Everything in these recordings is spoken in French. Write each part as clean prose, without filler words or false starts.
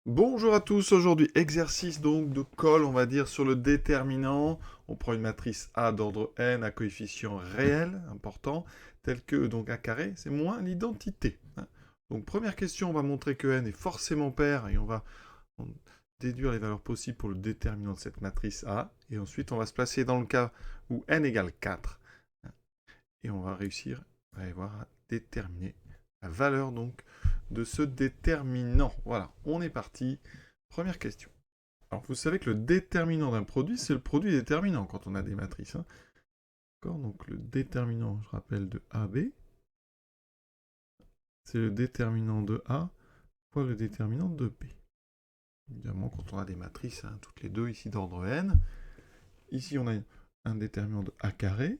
Bonjour à tous, aujourd'hui exercice donc de colle, on va dire, sur le déterminant. On prend une matrice A d'ordre n à coefficient réel important, tel que donc A carré, c'est moins l'identité. Donc première question, on va montrer que n est forcément pair et on va déduire les valeurs possibles pour le déterminant de cette matrice A. Et ensuite, on va se placer dans le cas où n égale 4. Et on va réussir, vous allez voir, à déterminer la valeur donc de ce déterminant. Voilà, on est parti. Première question. Alors, vous savez que le déterminant d'un produit, c'est le produit déterminant quand on a des matrices. D'accord. Donc, le déterminant, je rappelle, de AB, c'est le déterminant de A fois le déterminant de B. Évidemment, quand on a des matrices, toutes les deux ici d'ordre n, ici on a un déterminant de A carré.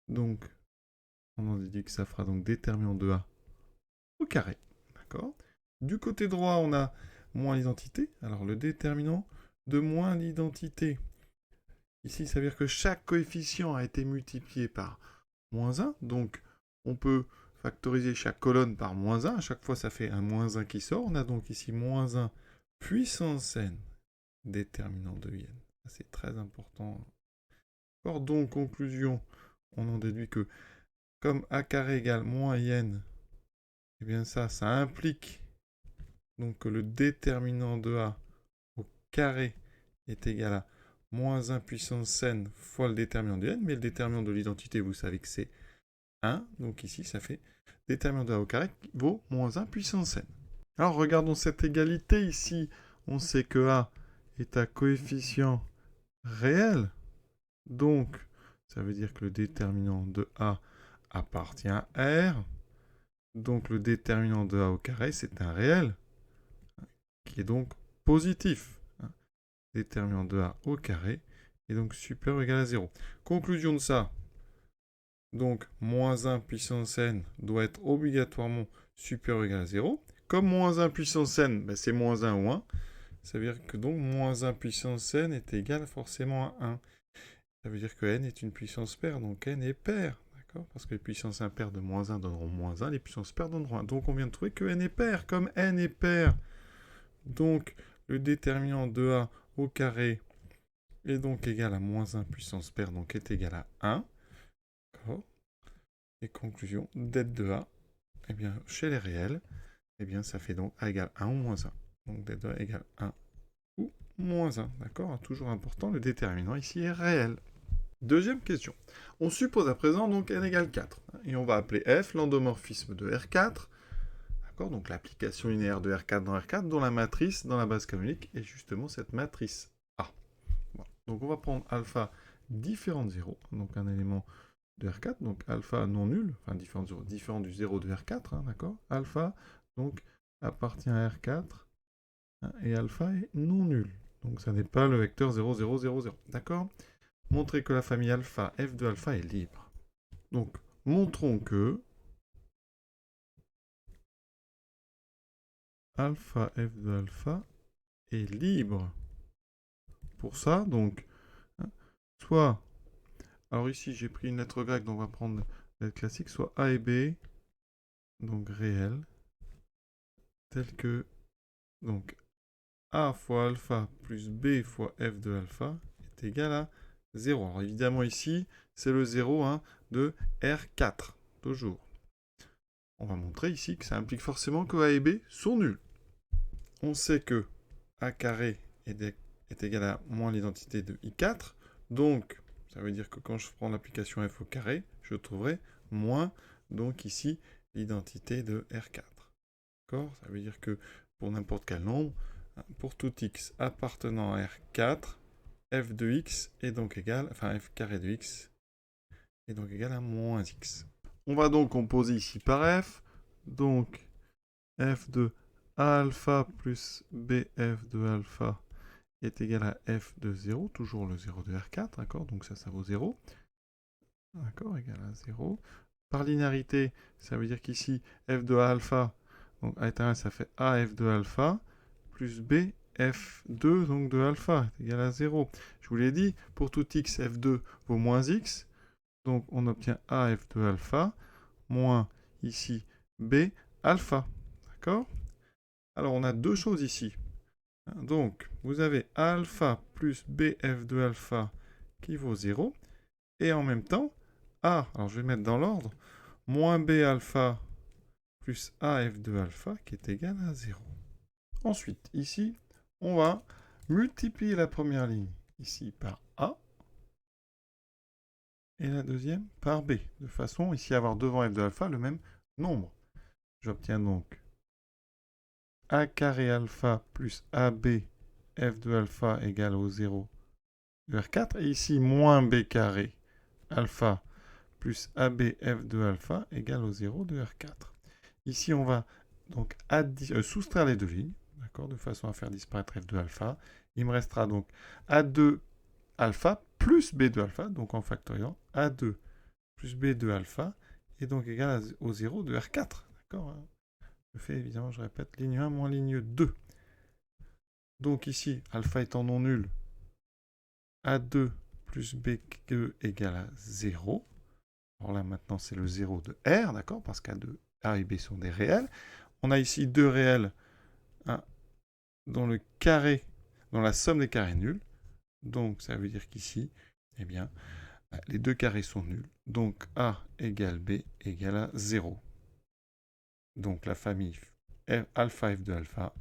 Donc, on en déduit que ça fera donc déterminant de A au carré. D'accord. Du côté droit, on a moins l'identité. Alors, le déterminant de moins l'identité. Ici, ça veut dire que chaque coefficient a été multiplié par moins 1. Donc, on peut factoriser chaque colonne par moins 1. À chaque fois, ça fait un moins 1 qui sort. On a donc ici moins 1 puissance n déterminant de n. C'est très important. Or, donc, conclusion, on en déduit que comme a carré égale moins n, eh bien ça implique donc que le déterminant de a au carré est égal à moins 1 puissance n fois le déterminant de n, mais le déterminant de l'identité, vous savez que c'est 1, donc ici ça fait déterminant de a au carré qui vaut moins 1 puissance n. Alors regardons cette égalité ici, on sait que a est à coefficient réel, donc ça veut dire que le déterminant de a appartient à R, donc le déterminant de a au carré c'est un réel, qui est donc positif. Déterminant de a au carré est donc supérieur ou égal à 0. Conclusion de ça, donc moins 1 puissance n doit être obligatoirement supérieur ou égal à 0. Comme moins 1 puissance n, ben c'est moins 1 ou 1. Ça veut dire que donc moins 1 puissance n est égal forcément à 1. Ça veut dire que n est une puissance paire, donc n est paire. D'accord. Parce que les puissances impaires de moins 1 donneront moins 1, les puissances paires donneront 1. Donc on vient de trouver que n est paire. Comme n est paire, donc le déterminant de a au carré est donc égal à moins 1 puissance paire, donc est égal à 1. D'accord. Et conclusion, det de a, eh bien, chez les réels, eh bien, ça fait donc a égale 1 ou moins 1. Donc det de a égale 1 ou moins 1. D'accord. Toujours important, le déterminant ici est réel. Deuxième question. On suppose à présent donc n égale 4. Et on va appeler f l'endomorphisme de R4. D'accord. Donc l'application linéaire de R4 dans R4, dont la matrice dans la base canonique est justement cette matrice A. Voilà. Donc on va prendre alpha différent de 0, donc un élément de R4, donc alpha non nul, enfin différent du 0 de R4, d'accord. Alpha, donc, appartient à R4, et alpha est non nul. Donc ça n'est pas le vecteur 0, 0, 0, 0, d'accord. Montrer que la famille alpha, f de alpha est libre. Donc, montrons que alpha, f de alpha est libre. Pour ça, donc, soit, alors ici j'ai pris une lettre grecque, donc on va prendre la lettre classique, soit A et B, donc réel, tel que donc A fois alpha plus B fois f de alpha est égal à 0. Alors évidemment ici, c'est le 0 de R4, toujours. On va montrer ici que ça implique forcément que A et B sont nuls. On sait que A carré est égal à moins l'identité de I4, donc ça veut dire que quand je prends l'application f au carré, je trouverai moins, donc ici, l'identité de R4. D'accord. Ça veut dire que pour n'importe quel nombre, pour tout x appartenant à R4, f de x est donc égal, enfin f carré de x est donc égal à moins x. On va donc composer ici par f, donc f de alpha plus bf de alpha est égal à f de 0, toujours le 0 de R4, d'accord. Donc ça vaut 0. D'accord, égal à 0. Par linéarité, ça veut dire qu'ici, f de alpha, donc a est 1, ça fait af de alpha, plus b, f2, donc de alpha, est égal à 0. Je vous l'ai dit, pour tout x, f2 vaut moins x, donc on obtient af de alpha, moins ici b alpha. D'accord. Alors, on a deux choses ici. Donc, vous avez alpha plus bf de alpha qui vaut 0. Et en même temps, A, alors je vais mettre dans l'ordre, moins b alpha plus af de alpha qui est égal à 0. Ensuite, ici, on va multiplier la première ligne ici par A et la deuxième par B, de façon ici à avoir devant f de alpha le même nombre. J'obtiens donc A carré alpha plus AB f de alpha égale au 0 de R4, et ici moins B carré alpha plus AB f de alpha égale au 0 de R4. Ici, on va donc soustraire les deux lignes, d'accord, de façon à faire disparaître f de alpha. Il me restera donc A2 alpha plus B2 alpha, donc en factoriant A2 plus B2 alpha, est donc égal au 0 de R4. D'accord, hein. Je fais évidemment, je répète, ligne 1 moins ligne 2. Donc ici, alpha étant non nul, A2 plus B2 égale à 0. Alors là, maintenant, c'est le 0 de R, d'accord, parce qu'A2, A et B sont des réels. On a ici deux réels, hein, dont le carré, dont la somme des carrés est nulle. Donc, ça veut dire qu'ici, eh bien, les deux carrés sont nuls. Donc, A égale B égale à 0. Donc, la famille alpha f de alpha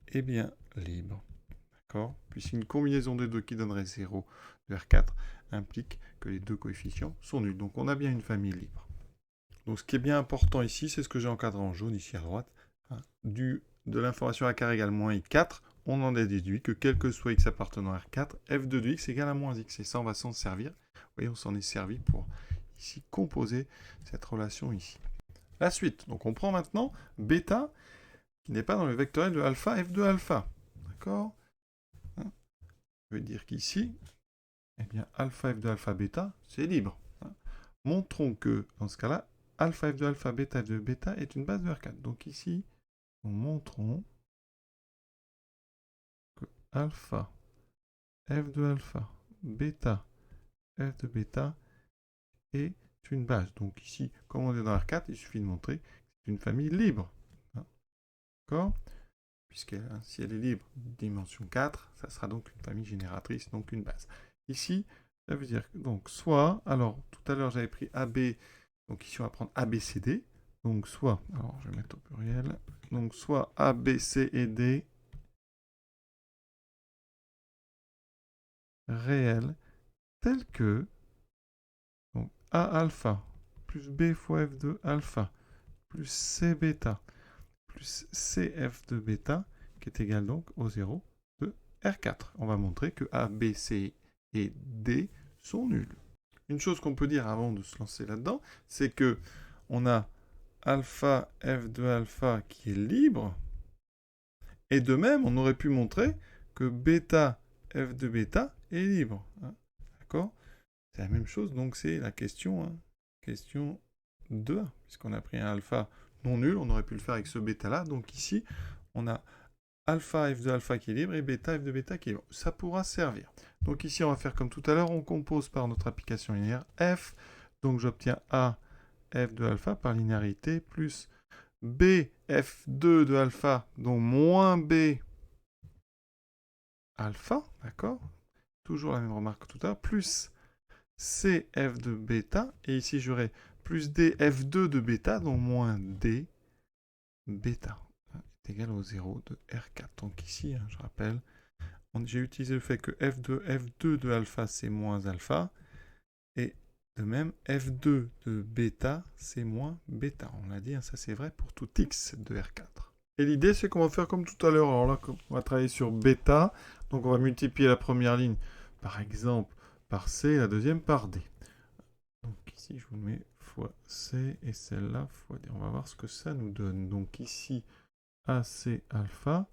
est bien libre. D'accord ? Puisqu'une combinaison des deux qui donnerait 0 de R4 implique que les deux coefficients sont nuls. Donc, on a bien une famille libre. Donc, ce qui est bien important ici, c'est ce que j'ai encadré en jaune ici à droite. Hein, de l'information A carré égale moins I4, on en a déduit que quel que soit x appartenant à R4, f de x égale à moins x. Et ça, on va s'en servir. Vous voyez, on s'en est servi pour ici composer cette relation ici. La suite, donc on prend maintenant bêta, qui n'est pas dans le vectoriel de alpha, f de alpha. D'accord ? Hein, je veux dire qu'ici, eh bien, alpha, f de alpha, bêta, c'est libre. Hein. Montrons que, dans ce cas-là, alpha, f de alpha, bêta, f de bêta est une base de R4. Donc ici, nous montrons que alpha, f de alpha, bêta, f de bêta est une base. Donc ici, comme on est dans R4, il suffit de montrer que c'est une famille libre. Hein. D'accord ? Puisque si elle est libre, dimension 4, ça sera donc une famille génératrice, donc une base. Ici, ça veut dire que donc soit, alors tout à l'heure j'avais pris AB, donc ici on va prendre ABCD, donc soit, alors je vais mettre au pluriel, donc soit A, B, C et D réels tels que donc A alpha plus B fois F de alpha plus C bêta plus CF de bêta qui est égal donc au 0 de R4. On va montrer que A, B, C et D sont nuls. Une chose qu'on peut dire avant de se lancer là-dedans, c'est que on a alpha F de alpha qui est libre, et de même, on aurait pu montrer que bêta F de bêta est libre. Hein. D'accord ? C'est la même chose, donc c'est la question, hein, question 2, puisqu'on a pris un alpha non nul, on aurait pu le faire avec ce bêta-là. Donc ici, on a alpha f de alpha qui est libre et bêta f de bêta qui est libre. Ça pourra servir. Donc ici, on va faire comme tout à l'heure, on compose par notre application linéaire f. Donc j'obtiens a f de alpha par linéarité plus b f2 de alpha, donc moins b alpha, d'accord ? Toujours la même remarque que tout à l'heure, plus c f de bêta, et ici j'aurai plus d f2 de bêta, donc moins d bêta est égal au 0 de R4. Donc ici, hein, je rappelle, j'ai utilisé le fait que f2 de alpha c'est moins alpha, et de même f2 de bêta c'est moins bêta. On l'a dit, hein, ça c'est vrai pour tout x de R4. Et l'idée c'est qu'on va faire comme tout à l'heure. Alors là, on va travailler sur bêta, donc on va multiplier la première ligne par exemple par C et la deuxième par D. Donc ici je vous mets fois C et celle-là fois D. On va voir ce que ça nous donne. Donc ici AC alpha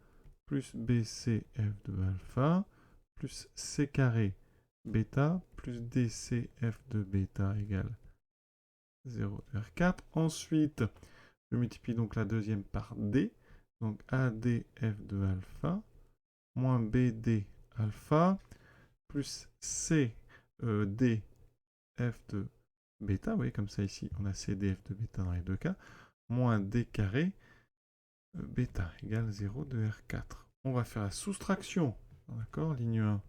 plus BC F de alpha plus C carré bêta plus DC F de bêta égale 0 de R4. Ensuite, je multiplie donc la deuxième par D. Donc AD F de alpha moins BD alpha plus CD F de bêta. Vous voyez comme ça ici, on a CDF de bêta dans les deux cas. Moins D carré bêta égale 0 de R4. On va faire la soustraction. D'accord, ligne 1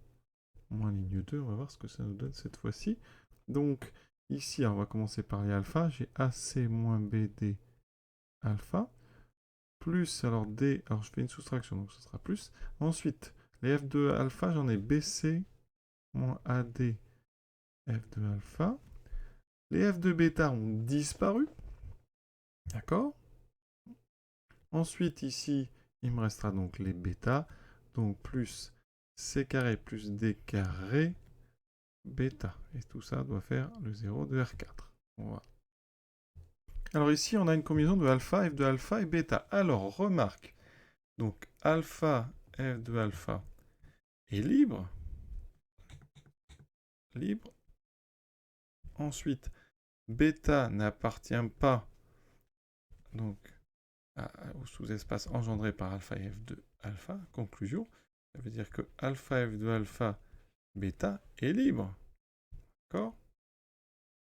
moins ligne 2. On va voir ce que ça nous donne cette fois-ci. Donc, ici, on va commencer par les alphas. J'ai AC moins BD alpha. Plus, alors D, alors je fais une soustraction, donc ce sera plus. Ensuite, les F2 alpha, j'en ai BC moins AD F2 alpha. Les F2 bêta ont disparu. D'accord. Ensuite, ici, il me restera donc les bêta. Donc, plus C carré plus D carré bêta. Et tout ça doit faire le 0 de R4. Voilà. Alors ici, on a une combinaison de alpha, F de alpha et bêta. Alors, remarque. Donc, alpha, F de alpha est libre. Libre. Ensuite, bêta n'appartient pas donc au sous-espace engendré par alpha et F de alpha. Conclusion, ça veut dire que alpha F de alpha bêta est libre. D'accord?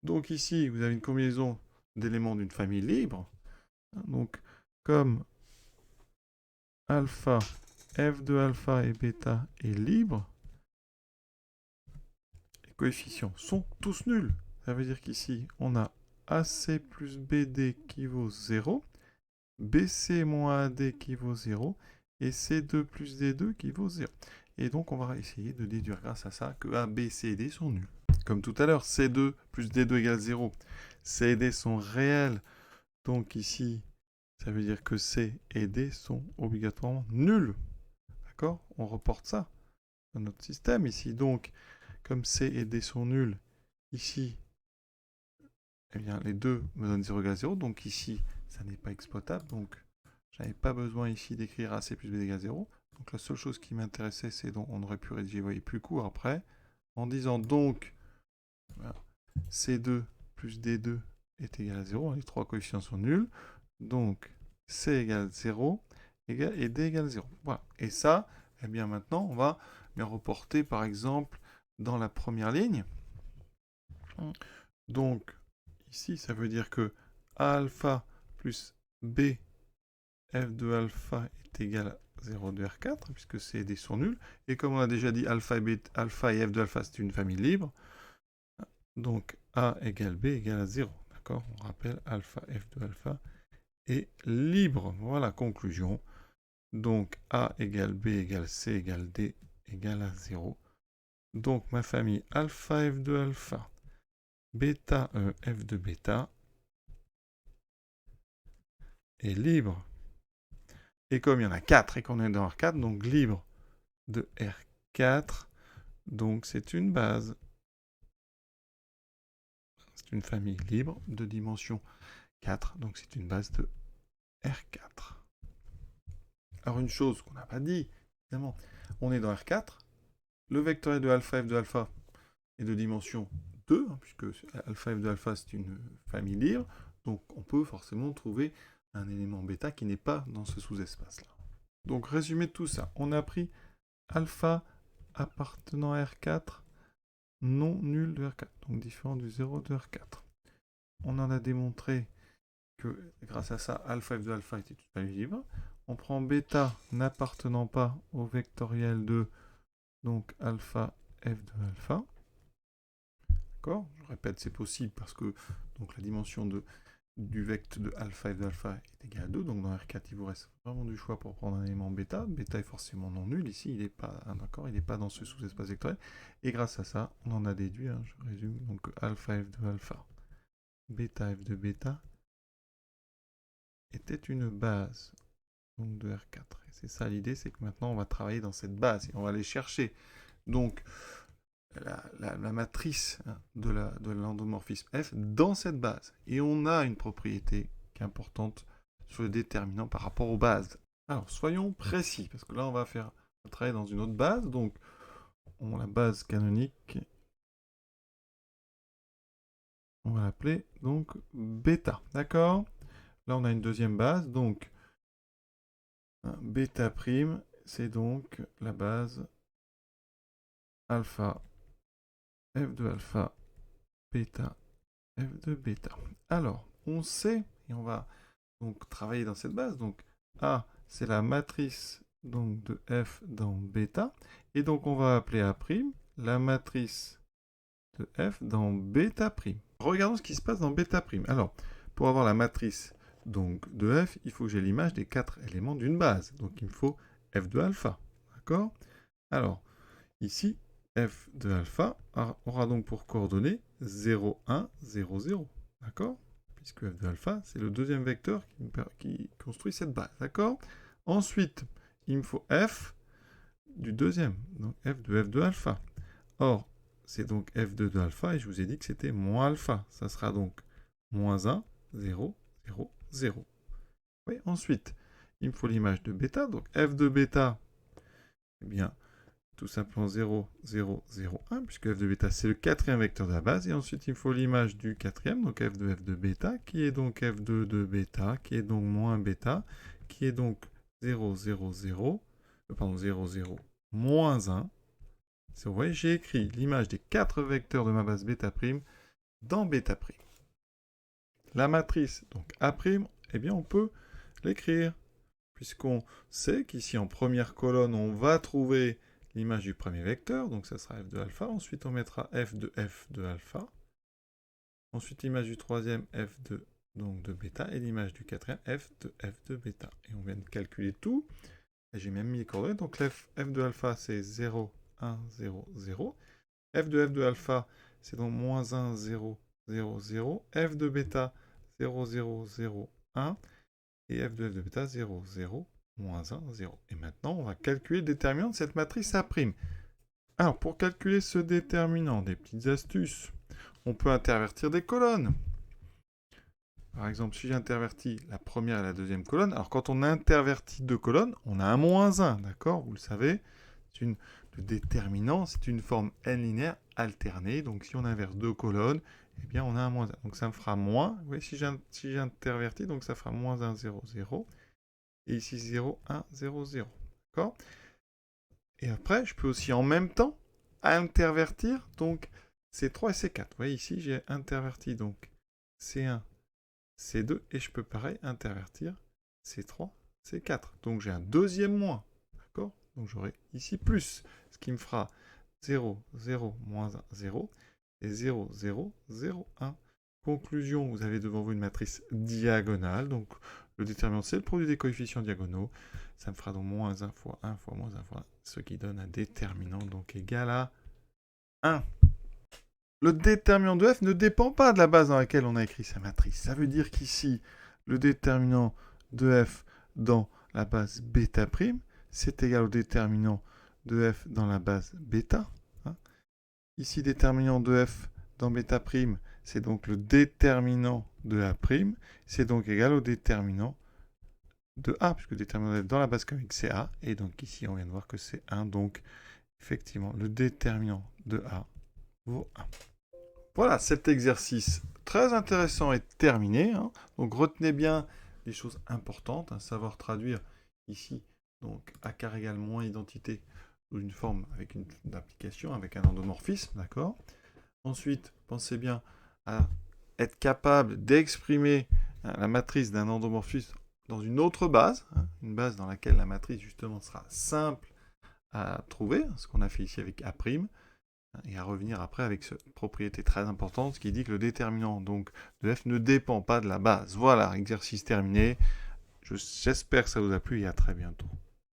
Donc ici, vous avez une combinaison d'éléments d'une famille libre. Donc, comme alpha, F de alpha et bêta est libre, les coefficients sont tous nuls. Ça veut dire qu'ici, on a AC plus BD qui vaut 0, BC moins AD qui vaut 0, et C2 plus D2 qui vaut 0. Et donc, on va essayer de déduire grâce à ça que A, B, C et D sont nuls. Comme tout à l'heure, C2 plus D2 égale 0. C et D sont réels. Donc ici, ça veut dire que C et D sont obligatoirement nuls. D'accord? On reporte ça dans notre système ici. Donc, comme C et D sont nuls, ici, eh bien, les deux me donnent 0 égale 0. Donc ici, ça n'est pas exploitable. Donc, je n'avais pas besoin ici d'écrire AC plus B égale 0. Donc la seule chose qui m'intéressait, c'est donc on aurait pu rédiger, vous voyez, plus court après, en disant donc voilà, C2 plus D2 est égal à 0. Les trois coefficients sont nuls. Donc C égale 0 et D égale 0. Voilà. Et ça, eh bien maintenant, on va bien reporter par exemple dans la première ligne. Donc ici, ça veut dire que A alpha plus B F de alpha est égal à 0 de R4, puisque C et D sont nuls. Et comme on a déjà dit, alpha et F de alpha, c'est une famille libre. Donc A égale B égale à 0. D'accord? On rappelle, alpha F de alpha est libre. Voilà, conclusion. Donc A égale B égale C égale D égale à 0. Donc ma famille alpha F de alpha, bêta F de bêta est libre. Et comme il y en a 4 et qu'on est dans R4, donc libre de R4, donc c'est une base. C'est une famille libre de dimension 4, donc c'est une base de R4. Alors une chose qu'on n'a pas dit, évidemment, on est dans R4, le vectoriel de alpha F de alpha est de dimension 2, puisque alpha F de alpha c'est une famille libre, donc on peut forcément trouver un élément bêta qui n'est pas dans ce sous-espace-là. Donc résumé de tout ça, on a pris alpha appartenant à R4 non nul de R4, donc différent du 0 de R4. On en a démontré que grâce à ça, alpha F de alpha était une famille libre. On prend bêta n'appartenant pas au vectoriel de donc alpha F de alpha. D'accord? Je répète, c'est possible parce que donc, la dimension du vecteur de alpha F de alpha est égale à 2. Donc dans R4, il vous reste vraiment du choix pour prendre un élément bêta. Bêta est forcément non nul. Ici, il n'est pas, d'accord, il n'est pas dans ce sous-espace vectoriel. Et grâce à ça, on en a déduit, je résume, donc alpha F de alpha, bêta F de bêta était une base donc de R4. Et c'est ça l'idée, c'est que maintenant on va travailler dans cette base et on va aller chercher donc la matrice de l'endomorphisme F dans cette base. Et on a une propriété qui est importante sur le déterminant par rapport aux bases. Alors soyons précis, parce que là on va travailler dans une autre base, donc on a la base canonique, on va l'appeler donc bêta, d'accord? Là on a une deuxième base, donc bêta prime, c'est donc la base alpha F de alpha, bêta, F de bêta. Alors, on sait, et on va donc travailler dans cette base, donc A c'est la matrice donc, de f dans bêta. Et donc, on va appeler A' la matrice de f dans bêta'. Regardons ce qui se passe dans bêta'. Alors, pour avoir la matrice donc, de f, il faut que j'ai l'image des 4 éléments d'une base. Donc, il me faut f de alpha. D'accord? Alors, ici, f de alpha aura donc pour coordonnées 0, 1, 0, 0. D'accord? Puisque f de alpha, c'est le deuxième vecteur qui construit cette base. D'accord? Ensuite, il me faut f du deuxième, donc f de alpha. Or, c'est donc f2 de alpha, et je vous ai dit que c'était moins alpha. Ça sera donc moins 1, 0, 0, 0. Oui, ensuite, il me faut l'image de bêta, donc f de bêta, eh bien, tout simplement 0, 0, 0, 1, puisque f de bêta, c'est le quatrième vecteur de la base, et ensuite, il me faut l'image du quatrième, donc f de bêta, qui est donc f2 de bêta, qui est donc moins bêta, qui est donc 0, 0, 0, pardon, 0, 0, moins 1. Vous voyez, j'ai écrit l'image des 4 vecteurs de ma base bêta' dans bêta'. La matrice, donc A', eh bien, on peut l'écrire, puisqu'on sait qu'ici, en première colonne, on va trouver l'image du premier vecteur, donc ça sera f de alpha. Ensuite, on mettra f de alpha. Ensuite, l'image du troisième, donc de bêta, et l'image du quatrième, f de bêta. Et on vient de calculer tout. Et j'ai même mis les coordonnées. Donc, f de alpha, c'est 0, 1, 0, 0. f de alpha, c'est donc moins 1, 0, 0, 0. f de bêta, 0, 0, 0, 1. Et f de bêta, 0, 0, moins 1, 0. Et maintenant, on va calculer le déterminant de cette matrice A'. Alors, pour calculer ce déterminant, des petites astuces. On peut intervertir des colonnes. Par exemple, si j'intervertis la première et la deuxième colonne, alors quand on intervertit deux colonnes, on a un moins 1, d'accord? Vous le savez, le déterminant, c'est une forme n linéaire alternée. Donc si on inverse deux colonnes, eh bien on a un moins 1. Donc ça me fera moins, vous voyez, si j'intervertis, donc ça fera moins 1, 0, 0. Et ici 0, 1, 0, 0. D'accord? Et après, je peux aussi en même temps intervertir donc C3 et C4. Vous voyez, ici, j'ai interverti donc C1, C2, et je peux pareil intervertir C3, C4. Donc j'ai un deuxième moins. D'accord? Donc j'aurai ici plus, ce qui me fera 0, 0, moins 1, 0, et 0, 0, 0, 1. Conclusion, vous avez devant vous une matrice diagonale. Donc le déterminant, c'est le produit des coefficients diagonaux. Ça me fera donc moins 1 fois 1 fois moins 1 fois 1, ce qui donne un déterminant donc égal à 1. Le déterminant de f ne dépend pas de la base dans laquelle on a écrit sa matrice. Ça veut dire qu'ici, le déterminant de f dans la base bêta', c'est égal au déterminant de f dans la base bêta. Ici, déterminant de f dans bêta', c'est donc le déterminant de A', c'est donc égal au déterminant de A, puisque le déterminant de f dans la base comique, c'est A, et donc ici, on vient de voir que c'est 1, donc effectivement, le déterminant de A vaut 1. Voilà, cet exercice très intéressant est terminé. Donc retenez bien les choses importantes, savoir traduire ici, donc A carré égale moins identité sous une forme avec une application, avec un endomorphisme, d'accord? Ensuite, pensez bien à être capable d'exprimer la matrice d'un endomorphisme dans une autre base, une base dans laquelle la matrice justement sera simple à trouver, ce qu'on a fait ici avec A', et à revenir après avec cette propriété très importante qui dit que le déterminant donc, de f ne dépend pas de la base. Voilà, exercice terminé. J'espère que ça vous a plu et à très bientôt.